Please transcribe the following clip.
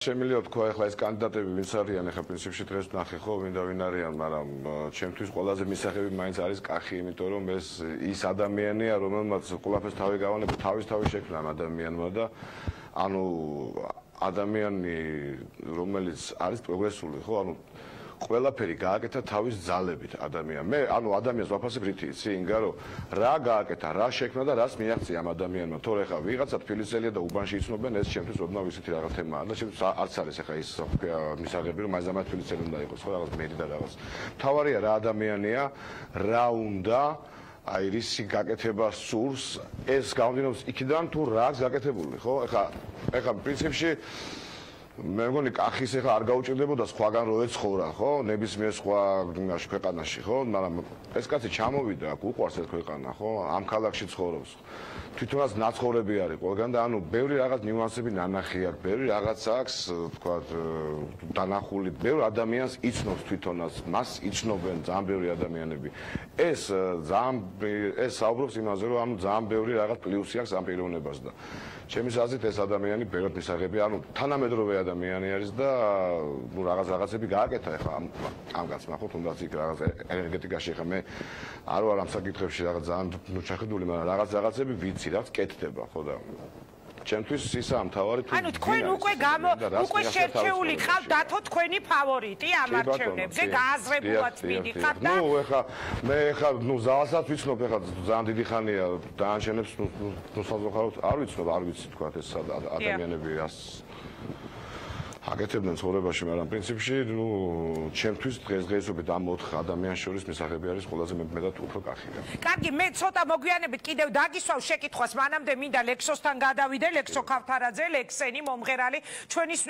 შემიძლია თქვა ახლა ეს კანდიდატები ვინც არიან ახლა პრინციპში დღეს ნახე ხო ვინ არიან, მაგრამ ჩემთვის ყველაზე მისაღები მაინც არის კახი, იმიტომ რომ ეს ის ადამიანია, რომელმაც ყველაფერს თავი გავანება, თავის შექმნა ამ ადამიანმა და ანუ ადამიანი რომელიც არის პროგრესული ხო, ანუ ყველაფერი გააკეთა თავის ძალებით ადამიანს. მე ანუ ადამიანს ვაფასებ რითი, იცი, ინგა რომ რა გააკეთა, რა შექმნა და რას მიაღწია ამ ადამიანმა. თორე ხა ვიღაცა თბილისელია და უბანში იცნობენ, ეს ჩემთვის ოდნავ ისეთი რაღაც თემაა და ჩემთვის არც არის ახლა ის მისაღები რომ მაინც თბილისელი უნდა იყოს ხო რაღაც მერი და რაღაც. თავარია რა ადამიანია, რა უნდა აი რისი გაკეთება სურს, ეს გამომდინარეობს იქიდან თუ რა აქვს გაკეთებული, ხო? ეხლა პრინციპში მე მგონი კახის ახლა არ გაუჭირდებოდა სხვაგან რო ეცხოვრა, ხო? ნებისმიერ სხვა ქვეყანაში, ხო? მაგრამ ეს კაცი ჩამოვიდა, უყვარს ეს ქვეყანა, ხო? ამ ქალაქში ცხოვრობს. თვითონაც ნაცხოვრები არის ყველგან და ანუ ბევრი რაღაც ნიუანსები ნანახი აქვს, ბევრი რაღაც აქვს, თქვა, დანახული, ბევრი ადამიანს იცნობს თვითონაც, მას იცნობენ ძალიან ბევრი ადამიანები. ეს საუბრობს იმაზე, რომ ანუ ძალიან ბევრი რაღაც პლუსი აქვს ამ პიროვნებას და ჩემის აზრით ეს ადამიანი ბევრად მისაღებია, ანუ თანამედროვე ადამიანი არის და ნუ რაღაცები გააკეთა ახლა ამ კაცმა ხო თუნდაც იქ რაღაც ენერგეტიკაში ახლა მე არ ვარ ამ საკითხებში რაღაც ძალიან ნუ ჩახედული, მაგრამ რაღაცები ვიცი, რაც კეთდება ხო და ჩემთვის ისა მთავარი თუ ანუ თქვენ უკვე შერჩეული ხართ დათო თქვენი ფავორიტი ამ არჩევნებზე გააზრებულად მიდიხართ და ნუ მე ნუ ზალსაც ვიცნობ ახლა ძალიან დიდი ხანია დაანჩენებს ნუ საზოგადოებრივ არ ვიცი თქვა ეს ადამიანები რას აკეთებდნენ ცხოვრებაში, მაგრამ პრინციპში ნუ ჩემთვის დღესდღეობით ამ 4 ადამიანის შორის მისაღები არის ყველაზე მეტად უფრო კახია. კარგი, მე ცოტა მოგვიანებით კიდევ დაგისვავ შეკითხვას, მანამდე მინდა ლექსოსთან გადავიდე, ლექსო ქავთარაძე, ლექსენი მომღერალი, ჩვენის